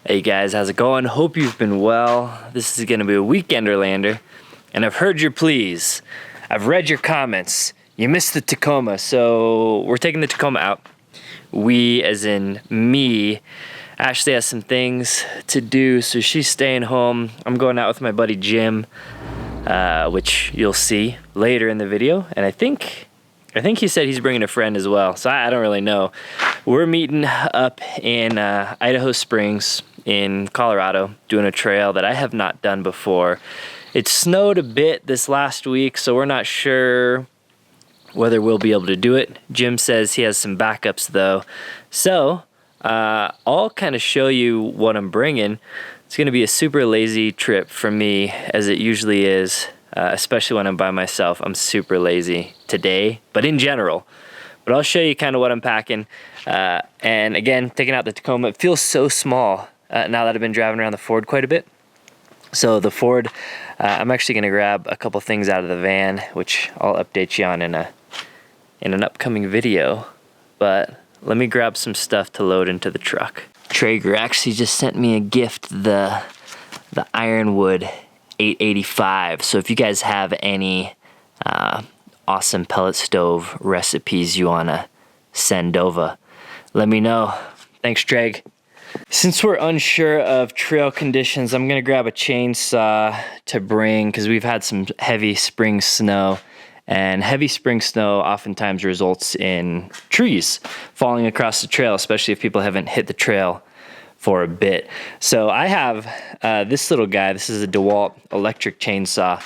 Hey guys, how's it going? Hope you've been well. This is gonna be a Weekenderlander, and I've heard your pleas. I've read your comments. You missed the Tacoma, so we're taking the Tacoma out. We, as in me, Ashley has some things to do, so she's staying home. I'm going out with my buddy Jim, which you'll see later in the video, and I think he said he's bringing a friend as well, so I don't really know. We're meeting up in Idaho Springs in Colorado, doing a trail that I have not done before. It snowed a bit this last week, so we're not sure whether we'll be able to do it. Jim says he has some backups though. So I'll kind of show you what I'm bringing. It's gonna be a super lazy trip for me, as it usually is, especially when I'm by myself. I'm super lazy today, but in general. But I'll show you kind of what I'm packing. And again, taking out the Tacoma, it feels so small now that I've been driving around the Ford quite a bit. So the Ford, I'm actually gonna grab a couple things out of the van, which I'll update you on in an upcoming video. But let me grab some stuff to load into the truck. Traeger actually just sent me a gift, the Ironwood 885. So if you guys have any awesome pellet stove recipes you wanna send over, let me know. Thanks, Treg. Since we're unsure of trail conditions, I'm gonna grab a chainsaw to bring, because we've had some heavy spring snow, and heavy spring snow oftentimes results in trees falling across the trail, especially if people haven't hit the trail for a bit. So I have this little guy. This is a DeWalt electric chainsaw.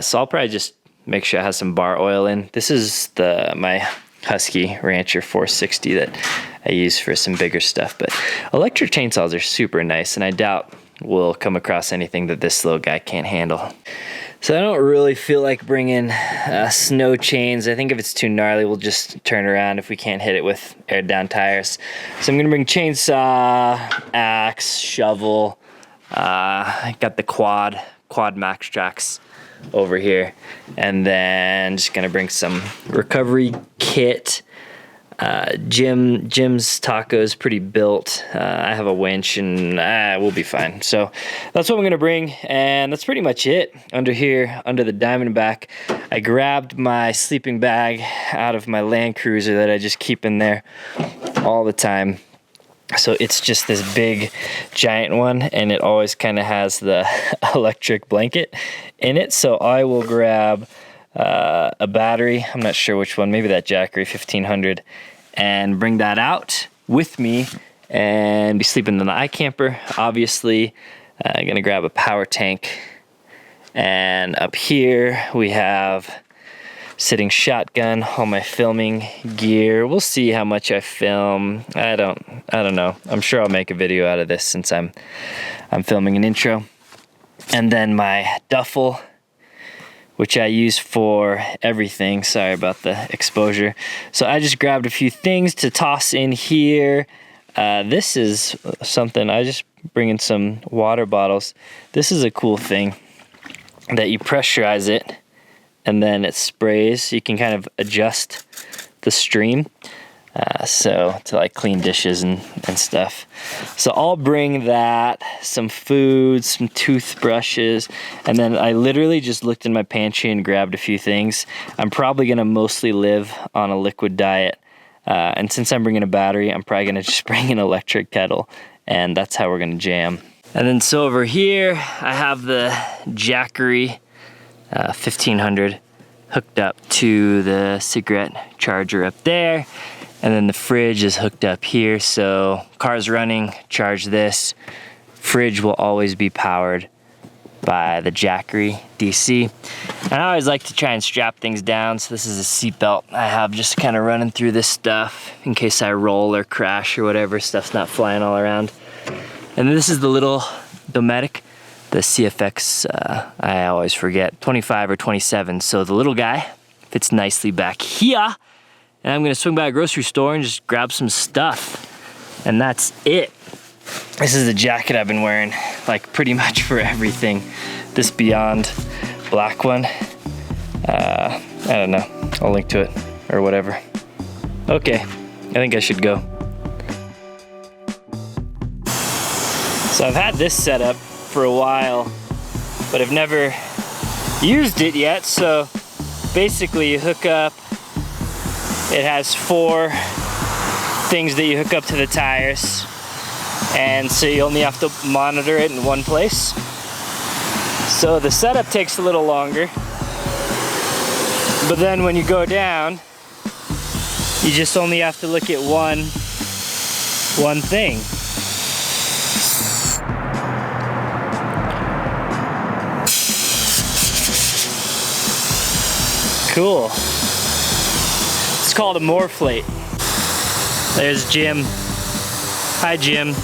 So I'll probably just make sure it has some bar oil in. This is my Husky Rancher 460 that I use for some bigger stuff, but electric chainsaws are super nice, and I doubt we'll come across anything that this little guy can't handle. So I don't really feel like bringing snow chains. I think if it's too gnarly, we'll just turn around if we can't hit it with aired down tires. So I'm gonna bring chainsaw, axe, shovel. I got the quad max tracks over here, and then just gonna bring some recovery kit. Jim's taco is pretty built. I have a winch, and we'll be fine. So that's what I'm gonna bring, and that's pretty much it. Under here, under the Diamondback, I grabbed my sleeping bag out of my Land Cruiser that I just keep in there all the time. So it's just this big giant one, and it always kind of has the electric blanket in it. So I will grab a battery. I'm not sure which one, maybe that Jackery 1500, and bring that out with me and be sleeping in the iCamper. Obviously, I'm gonna grab a power tank, and up here we have sitting shotgun, all my filming gear. We'll see how much I film. I don't know. I'm sure I'll make a video out of this since I'm filming an intro. And then my duffel, which I use for everything. Sorry about the exposure. So I just grabbed a few things to toss in here. This is something, I just bring in some water bottles. This is a cool thing that you pressurize it, and then it sprays. You can kind of adjust the stream, so to like clean dishes and stuff. So I'll bring that, some food, some toothbrushes, and then I literally just looked in my pantry and grabbed a few things. I'm probably gonna mostly live on a liquid diet, and since I'm bringing a battery, I'm probably gonna just bring an electric kettle, and that's how we're gonna jam. And then so over here, I have the Jackery 1500 hooked up to the cigarette charger up there, and then the fridge is hooked up here. So car's running, charge this. Fridge will always be powered by the Jackery DC. And I always like to try and strap things down, so this is a seatbelt I have just kind of running through this stuff in case I roll or crash or whatever, stuff's not flying all around. And this is the little Dometic, the CFX, I always forget, 25 or 27. So the little guy fits nicely back here. And I'm gonna swing by a grocery store and just grab some stuff. And that's it. This is the jacket I've been wearing, like pretty much for everything. This Beyond black one. I don't know, I'll link to it or whatever. Okay, I think I should go. So I've had this set up for a while, but I've never used it yet. So basically you hook up, it has 4 things that you hook up to the tires, and so you only have to monitor it in one place. So the setup takes a little longer, but then when you go down, you just only have to look at one thing. Cool. It's called a morphlate. There's Jim. Hi, Jim.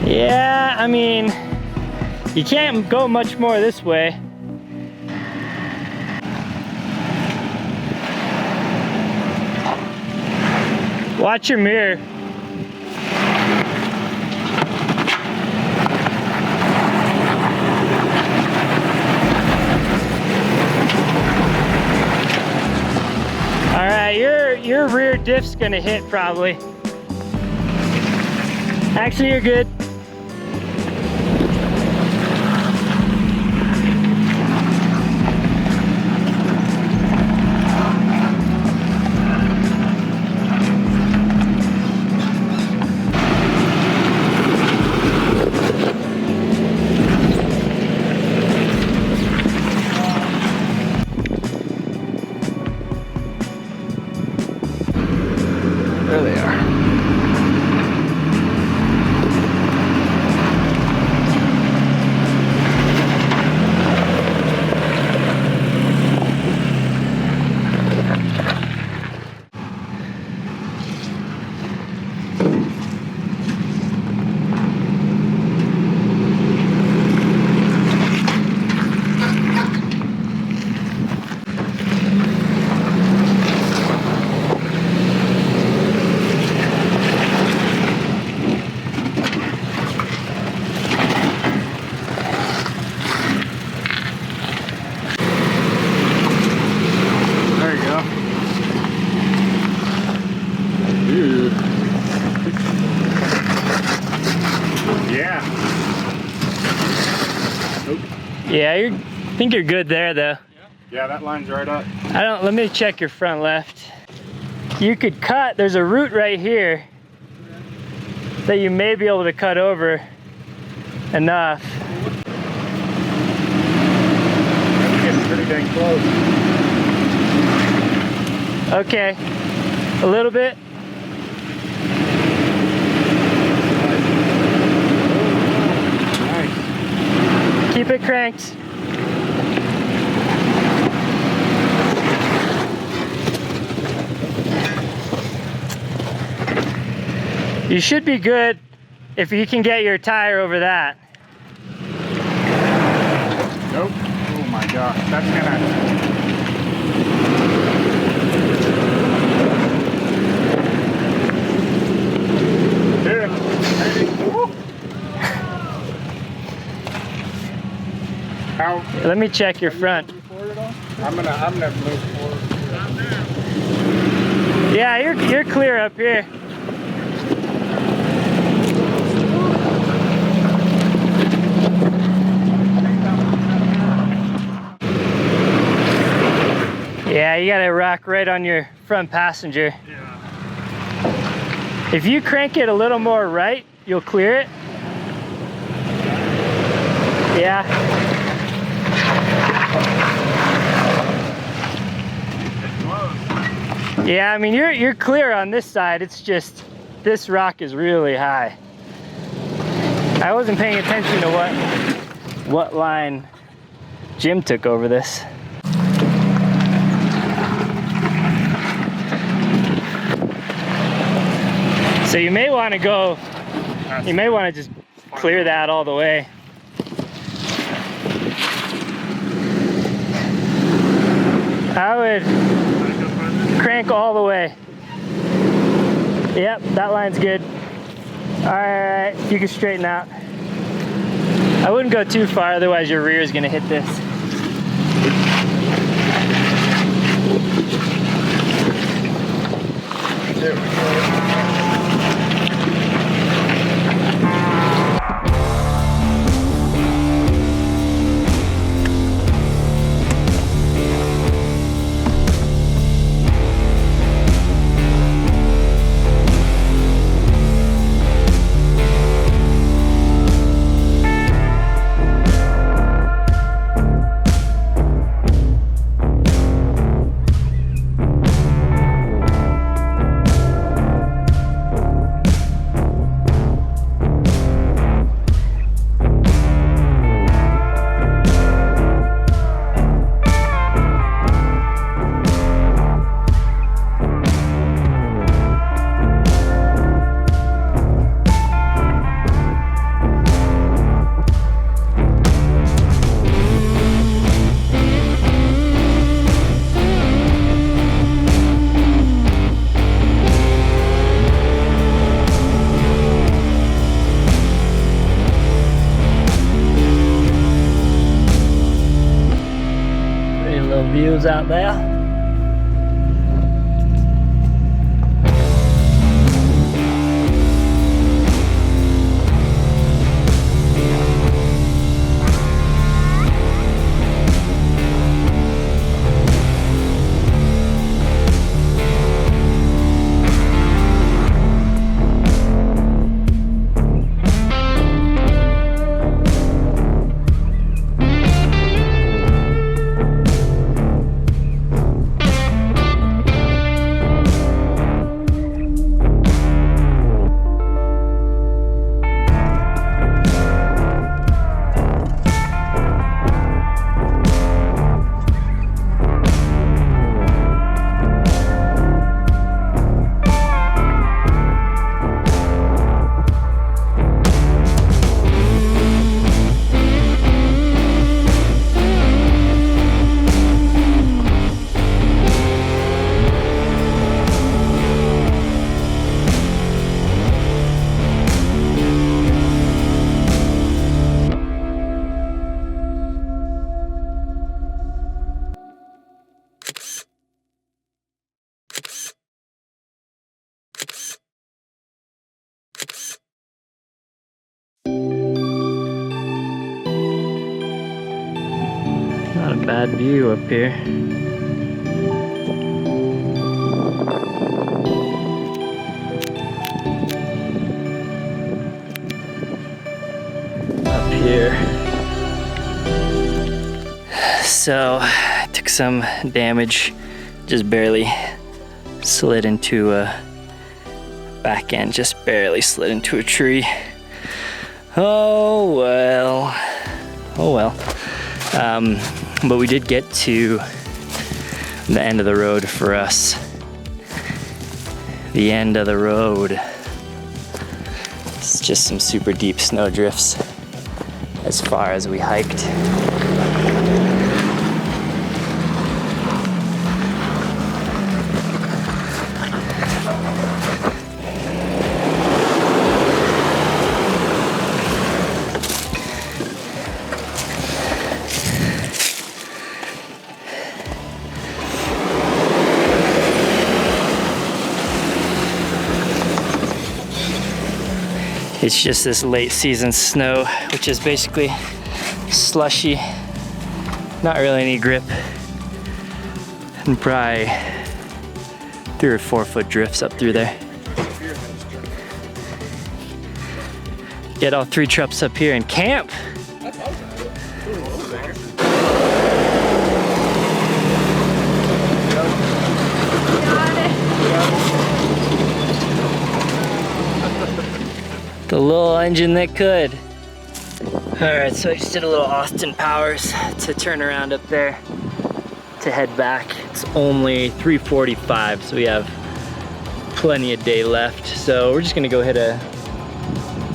Yeah, I mean, you can't go much more this way. Watch your mirror. All right, your rear diff's gonna hit probably. Actually, you're good. There they are. Yeah, I think you're good there though. Yeah, that line's right up. Let me check your front left. You could cut, there's a root right here that you may be able to cut over enough. That's getting pretty dang close. Okay, a little bit. Keep it cranked. You should be good if you can get your tire over that. Nope. Oh my gosh, that's gonna... Here. Let me check your front. I'm gonna move forward. Yeah, you're clear up here. Yeah, you gotta rock right on your front passenger. Yeah. If you crank it a little more right, you'll clear it. Yeah. Yeah, I mean you're clear on this side. It's just this rock is really high. I wasn't paying attention to what line Jim took over this. So you may want to go, you may want to just clear that all the way. I would crank all the way. Yep, that line's good. Alright, you can straighten out. I wouldn't go too far, otherwise your rear is going to hit this. There we go. Views out there. Not a bad view up here. Up here. So I took some damage, just barely slid into a back end, just barely slid into a tree. Oh well. Oh well. But we did get to the end of the road for us. The end of the road. It's just some super deep snow drifts as far as we hiked. It's just this late season snow, which is basically slushy, not really any grip, and probably 3 or 4 foot drifts up through there. Get all 3 trucks up here and camp. The little engine that could. All right, so I just did a little Austin Powers to turn around up there to head back. It's only 3:45, so we have plenty of day left. So we're just gonna go hit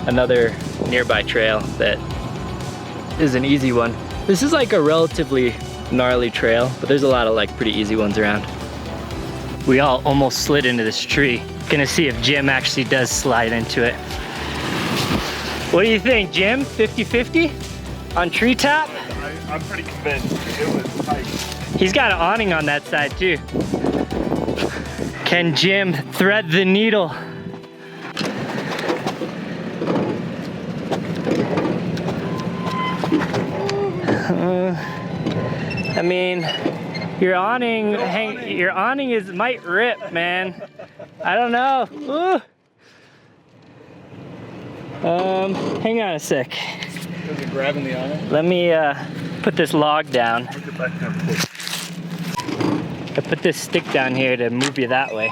another nearby trail that is an easy one. This is like a relatively gnarly trail, but there's a lot of like pretty easy ones around. We all almost slid into this tree. Gonna see if Jim actually does slide into it. What do you think, Jim? 50-50 on treetop? I'm pretty convinced it was tight. He's got an awning on that side too. Can Jim thread the needle? I mean, your awning might rip, man. I don't know. Ooh. Hang on a sec. Is it grabbing the awning? Let me put this log down. Look at back there, please. I put this stick down here to move you that way.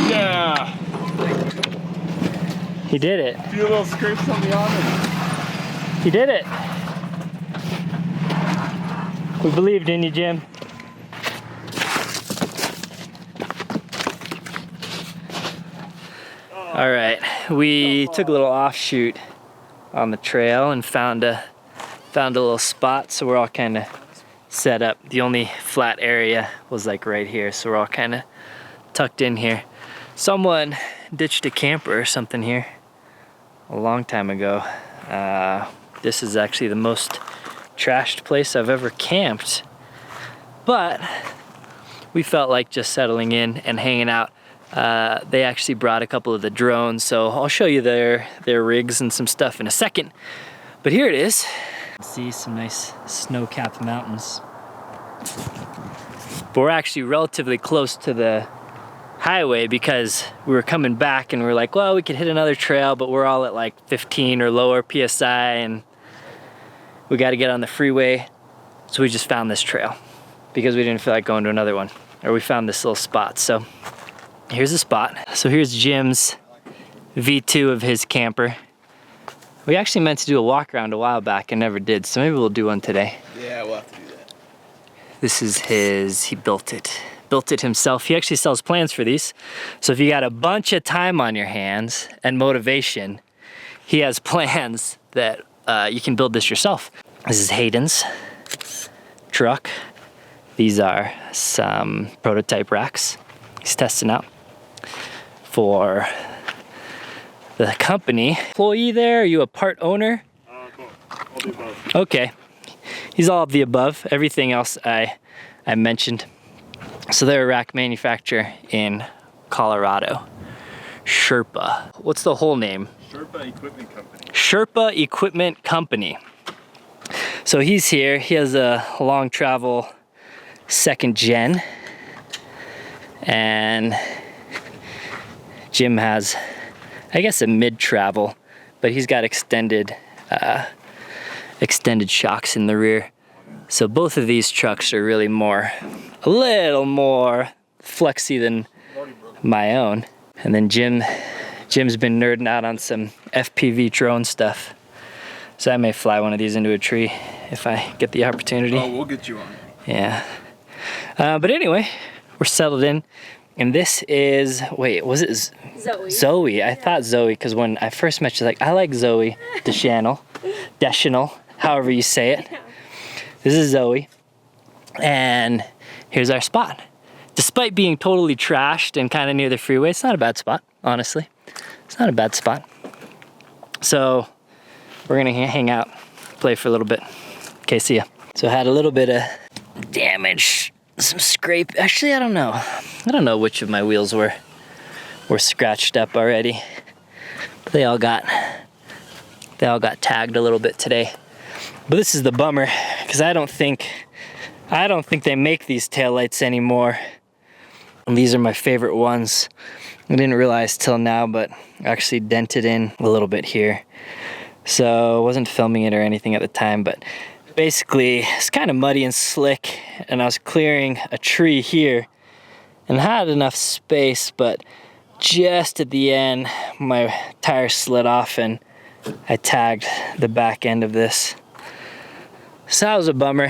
Yeah. He did it. A few little scrapes on the awning. He did it. We believed in you, Jim. All right, we took a little offshoot on the trail and found a little spot, so we're all kind of set up. The only flat area was like right here, so we're all kind of tucked in here. Someone ditched a camper or something here a long time ago. This is actually the most trashed place I've ever camped, but we felt like just settling in and hanging out. They actually brought a couple of the drones, so I'll show you their rigs and some stuff in a second. But here it is. See some nice snow-capped mountains. But we're actually relatively close to the highway because we were coming back and we were like, well, we could hit another trail, but we're all at like 15 or lower PSI and we got to get on the freeway. So we just found this trail because we didn't feel like going to another one, or we found this little spot. So here's the spot. So here's Jim's V2 of his camper. We actually meant to do a walk around a while back and never did, so maybe we'll do one today. Yeah, we'll have to do that. This is his, he built it himself. He actually sells plans for these. So if you got a bunch of time on your hands and motivation, he has plans that you can build this yourself. This is Hayden's truck. These are some prototype racks he's testing out for the company. Employee there, are you a part owner? Cool. All the above. Okay, he's all of the above. Everything else I mentioned. So they're a rack manufacturer in Colorado. Sherpa. What's the whole name? Sherpa Equipment Company. Sherpa Equipment Company. So he's here. He has a long travel 2nd gen. And Jim has, I guess, a mid-travel, but he's got extended shocks in the rear. So both of these trucks are really a little more flexy than my own. And then Jim's been nerding out on some FPV drone stuff. So I may fly one of these into a tree if I get the opportunity. Oh, we'll get you on. Yeah. But anyway, we're settled in. And this is, wait, was it Zooey? Zooey. I thought Zooey, because when I first met you, like, I like Zooey Deschanel, however you say it. This is Zooey. And here's our spot. Despite being totally trashed and kind of near the freeway, it's not a bad spot, honestly. It's not a bad spot. So we're gonna hang out, play for a little bit. Okay, see ya. So I had a little bit of damage, some scrape. Actually, I don't know. I don't know which of my wheels were scratched up already. But they all got tagged a little bit today. But this is the bummer, because I don't think they make these taillights anymore. And these are my favorite ones. I didn't realize till now, but actually dented in a little bit here. So I wasn't filming it or anything at the time, but basically it's kind of muddy and slick, and I was clearing a tree here and had enough space, but just at the end, my tire slid off and I tagged the back end of this. So that was a bummer.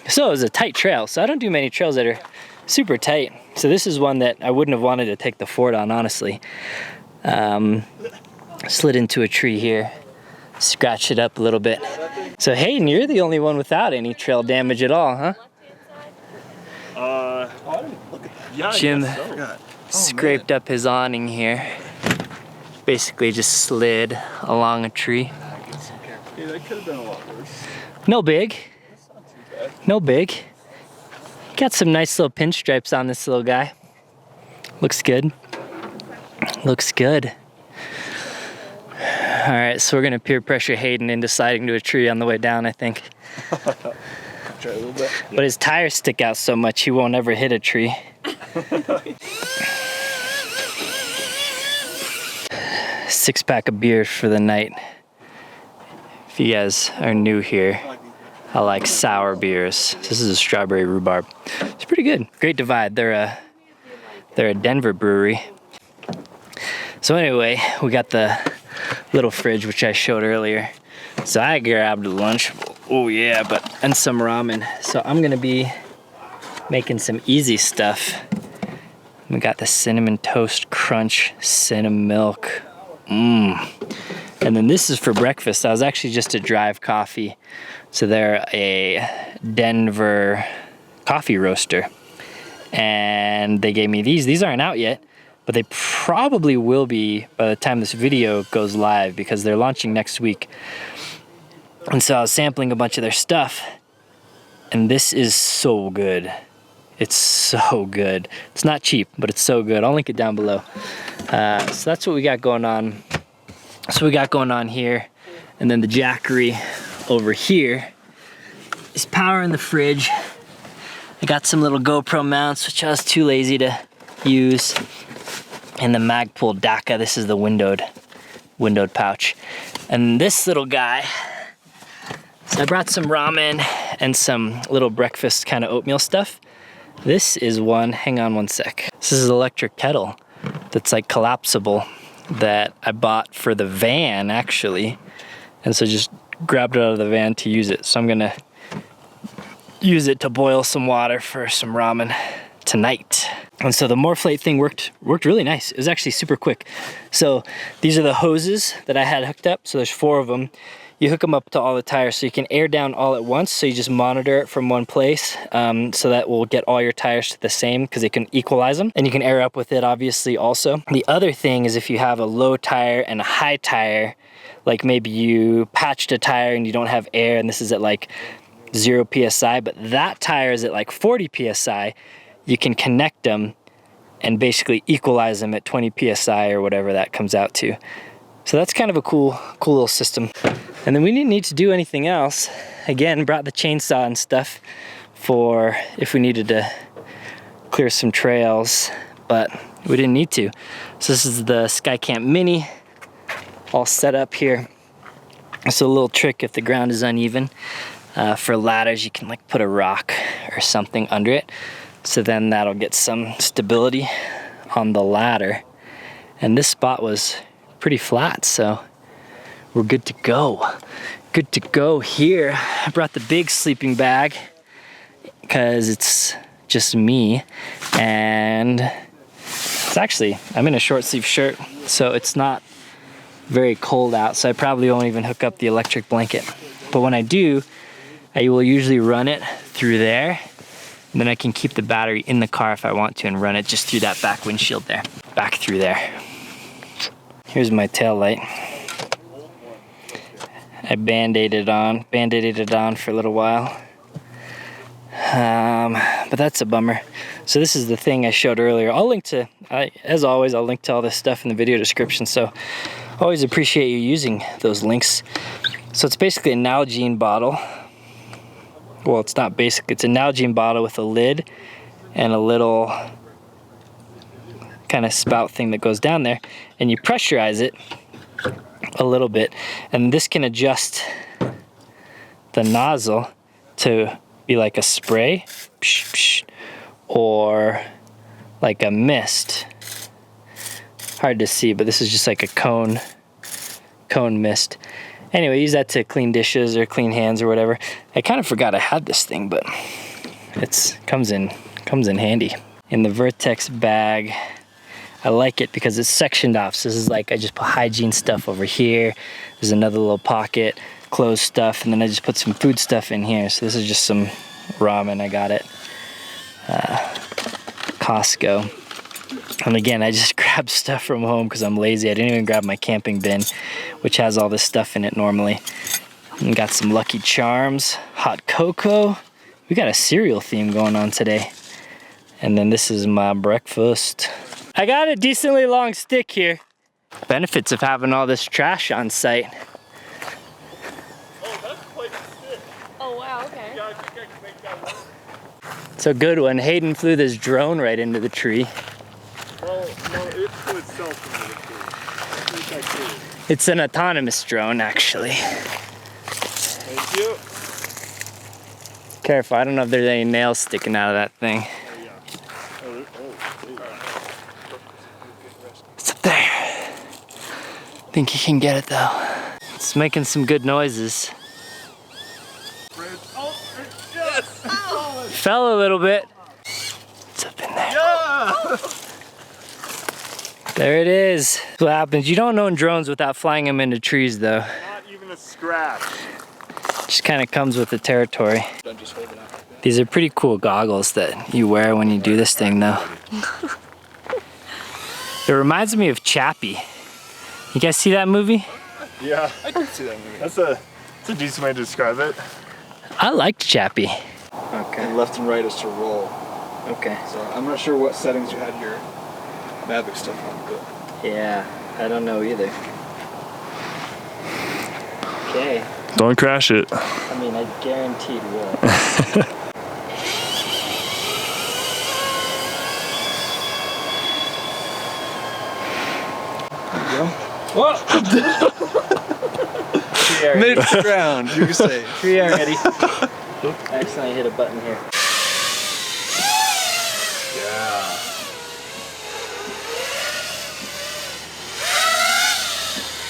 So it was a tight trail. So I don't do many trails that are super tight. So this is one that I wouldn't have wanted to take the Ford on, honestly. Slid into a tree here, scratched it up a little bit. So Hayden, you're the only one without any trail damage at all, huh? I didn't look at that. Yeah, Jim I guess so. scraped up his awning here. Basically just slid along a tree. Yeah, that could have been a lot worse. No big. That's not too bad. No big. Got some nice little pinstripes on this little guy. Looks good. Looks good. All right, so we're gonna peer pressure Hayden into sliding to a tree on the way down, I think. Try a little bit. But his tires stick out so much he won't ever hit a tree. 6-pack of beer for the night. If you guys are new here, I like sour beers. This is a strawberry rhubarb. It's pretty good. Great Divide. They're a Denver brewery. So anyway, we got the little fridge which I showed earlier. So I grabbed lunch. Oh yeah, and some ramen. So I'm gonna be making some easy stuff. We got the cinnamon toast crunch cinnamon milk. And then this is for breakfast. That was actually just a Drive coffee. So they're a Denver coffee roaster. And they gave me these. These aren't out yet, but they probably will be by the time this video goes live because they're launching next week. And so I was sampling a bunch of their stuff, and this is so good. It's so good. It's not cheap, but it's so good. I'll link it down below. So that's what we got going on. So we got going on here, and then the Jackery over here is powering the fridge. I got some little GoPro mounts, which I was too lazy to use. And the Magpul DACA, this is the windowed pouch. And this little guy, so I brought some ramen and some little breakfast kind of oatmeal stuff. This is one, hang on one sec. This is an electric kettle that's like collapsible that I bought for the van actually. And so just grabbed it out of the van to use it. So I'm gonna use it to boil some water for some ramen tonight. And so the Morphlate thing worked really nice. It was actually super quick. So these are the hoses that I had hooked up. So there's 4 of them. You hook them up to all the tires so you can air down all at once. So you just monitor it from one place so that will get all your tires to the same because it can equalize them. And you can air up with it obviously also. The other thing is if you have a low tire and a high tire, like maybe you patched a tire and you don't have air and this is at like 0 PSI, but that tire is at like 40 PSI, you can connect them and basically equalize them at 20 PSI or whatever that comes out to. So that's kind of a cool little system. And then we didn't need to do anything else. Again, brought the chainsaw and stuff for if we needed to clear some trails, but we didn't need to. So this is the Skycamp Mini, all set up here. So a little trick if the ground is uneven. For ladders, you can like put a rock or something under it. So then that'll get some stability on the ladder. And this spot was pretty flat, so we're good to go. Good to go here. I brought the big sleeping bag because it's just me. And it's actually, I'm in a short sleeve shirt, so it's not very cold out. So I probably won't even hook up the electric blanket. But when I do, I will usually run it through there. And then I can keep the battery in the car if I want to and run it just through that back windshield there. Back through there. Here's my tail light. I band-aided it on for a little while. But that's a bummer. So this is the thing I showed earlier. I'll link to, as always, I'll link to all this stuff in the video description. So always appreciate you using those links. So it's basically a Nalgene bottle. Well, it's not basic, it's a Nalgene bottle with a lid and a little kind of spout thing that goes down there, and you pressurize it a little bit, and this can adjust the nozzle to be like a spray or like a mist. hard to see, but this is just like a cone mist. Anyway, use that to clean dishes or clean hands or whatever. I kind of forgot I had this thing, but it's comes in handy. In the Vertex bag, I like it because it's sectioned off. So this is like, I just put hygiene stuff over here. There's another little pocket, clothes stuff, and then I just put some food stuff in here. So this is just some ramen. I got it Costco. And again, I just grabbed stuff from home because I'm lazy. I didn't even grab my camping bin, which has all this stuff in it normally. And got some Lucky Charms, hot cocoa. We got a cereal theme going on today. And then this is my breakfast. I got a decently long stick here. Benefits of having all this trash on site. Oh, that's quite a stick. Oh wow, okay. Yeah, I think I can make that work. It's a good one. Hayden flew this drone right into the tree. Well, no, it flew itself into the tree. It's that tree. It's an autonomous drone, actually. Thank you. Careful, I don't know if there's any nails sticking out of that thing. Oh, yeah. Oh, there you go. It's up there. I think you can get it though. It's making some good noises. Oh, yes! Fell a little bit. It's up in there. Yeah! There it is. That's what happens. You don't own drones without flying them into trees though. Not even a scratch. Just kind of comes with the territory. Don't just hold it out like that. These are pretty cool goggles that you wear when you do this thing though. It reminds me of Chappie. You guys see that movie? Yeah, I did see that movie. That's a decent way to describe it. I liked Chappie. Okay. And left and right is to roll. Okay. So I'm not sure what settings you had your Mavic stuff on, but Yeah, I don't know either. Okay. don't crash it. I mean, I guaranteed will. Whoa! Made it to the ground, you can say. Tree already. I accidentally hit a button here. Yeah.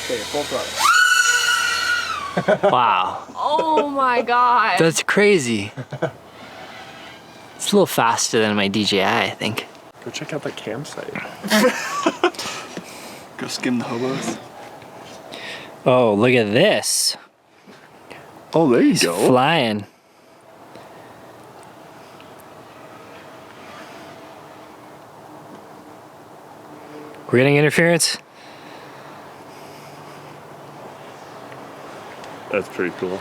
Okay, full throttle. Wow, Oh my god. that's crazy. It's a little faster than my DJI, I think. Go check out that campsite. Go skim the hobos. Oh, look at this. Oh, there you He's flying. We're getting interference? That's pretty cool.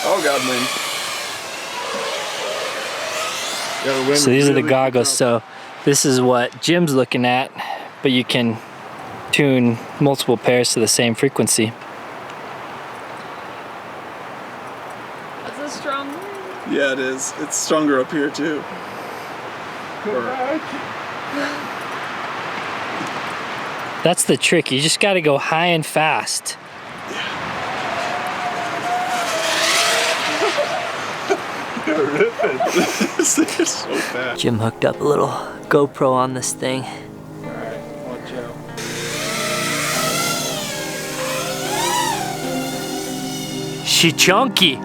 Oh god, man. Yeah, the wind So these are the really goggles. picks up. So this is what Jim's looking at, but you can tune multiple pairs to the same frequency. That's a strong wind. Yeah, it is. It's stronger up here too. That's the trick. You just got to go high and fast. This thing is so fast. Jim hooked up a little GoPro on this thing. Alright, watch out. She chunky.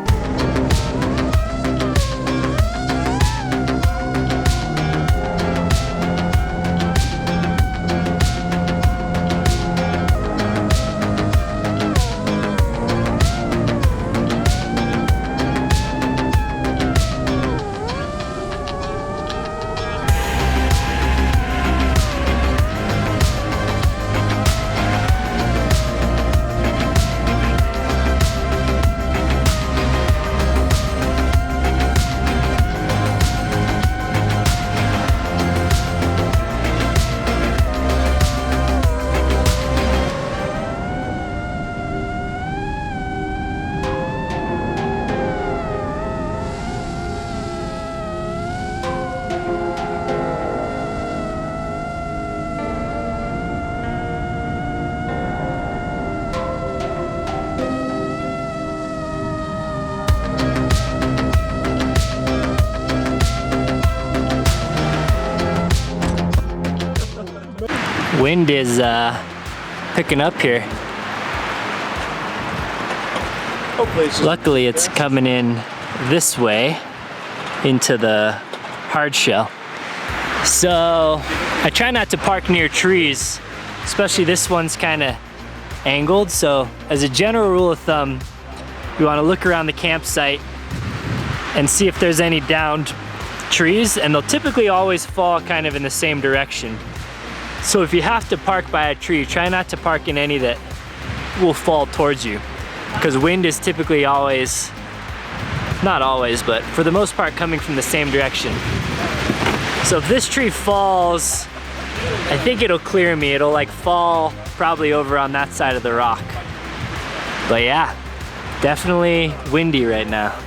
Wind is picking up here. Hopefully it's just Luckily it's coming in this way into the hard shell. So I try not to park near trees, especially this one's kind of angled. So as a general rule of thumb, you want to look around the campsite and see if there's any downed trees, and they'll typically always fall kind of in the same direction. So if you have to park by a tree, try not to park in any that will fall towards you, because wind is typically always, not always, but for the most part coming from the same direction. So if this tree falls, I think it'll clear me. It'll like fall probably over on that side of the rock. But yeah, definitely windy right now.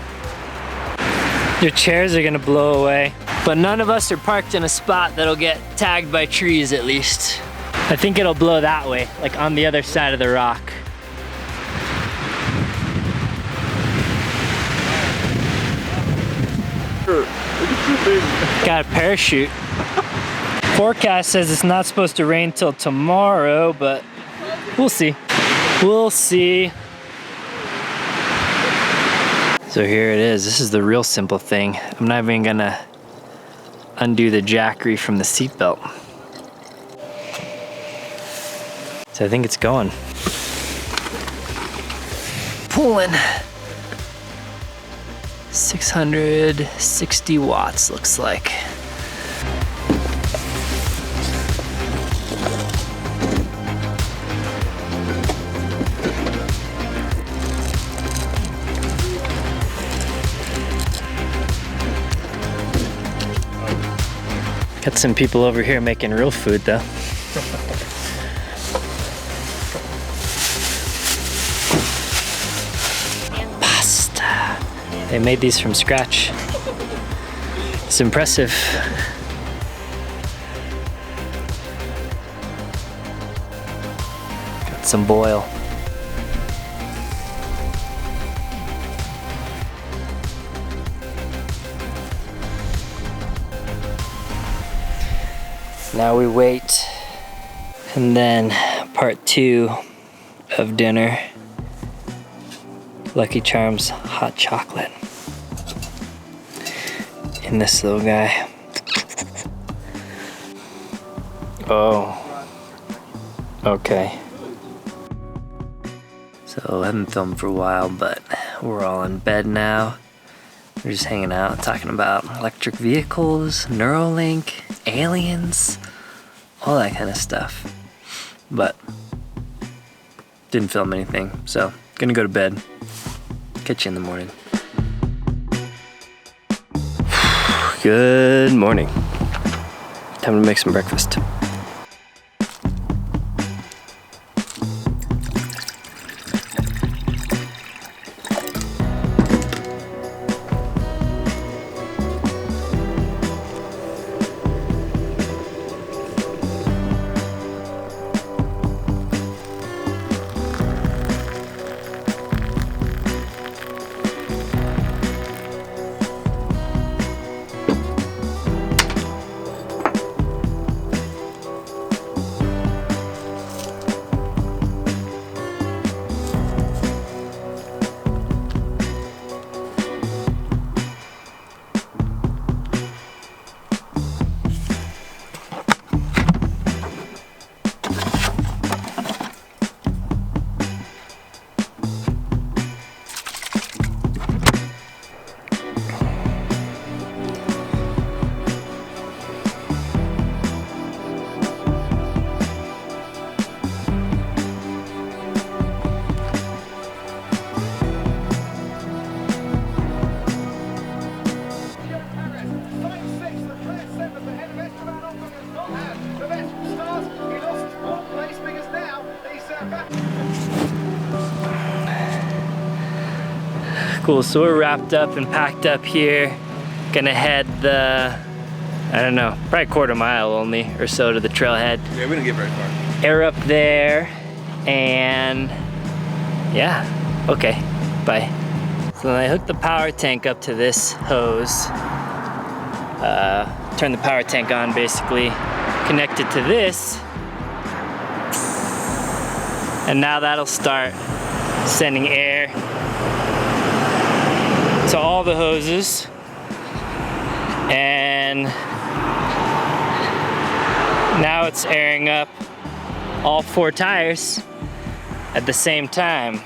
Your chairs are gonna blow away. But none of us are parked in a spot that'll get tagged by trees at least. I think it'll blow that way, like on the other side of the rock. Got a parachute. Forecast says it's not supposed to rain till tomorrow, but we'll see. We'll see. So here it is. This is the real simple thing. I'm not even gonna undo the jackery from the seatbelt. So I think it's going. Pulling. 660 watts looks like. Got some people over here making real food though. Pasta. They made these from scratch. It's impressive. Got some boil. Now we wait, and then part 2 of dinner, Lucky Charms hot chocolate in this little guy. Oh, okay. So I haven't filmed for a while, but we're all in bed now. We're just hanging out, talking about electric vehicles, Neuralink, aliens, all that kind of stuff. But didn't film anything, so gonna go to bed. Catch you in the morning. Good morning. Time to make some breakfast. Cool, so we're wrapped up and packed up here. Gonna head the, I don't know, probably a quarter mile only or so to the trailhead. Yeah, we didn't get very far. Air up there, and yeah, okay, bye. So then I hooked the power tank up to this hose. Turn the power tank on basically, connected to this, And now that'll start sending air to all the hoses. And now it's airing up all 4 tires at the same time.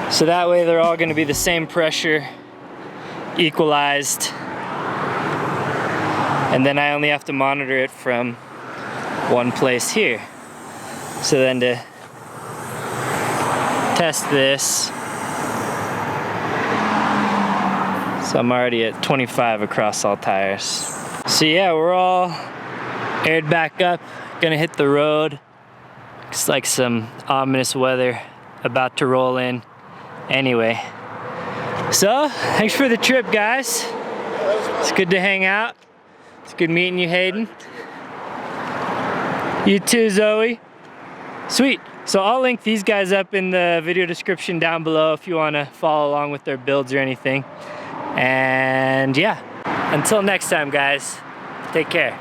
So that way they're all gonna be the same pressure, equalized. And then I only have to monitor it from one place here. So then to test this, so I'm already at 25 across all tires. So yeah, we're all aired back up, gonna hit the road. Looks like some ominous weather about to roll in anyway. So, thanks for the trip, guys. It's good to hang out. It's good meeting you, Hayden. You too, Zooey. Sweet. So I'll link these guys up in the video description down below if you want to follow along with their builds or anything. And yeah, until next time, guys, take care.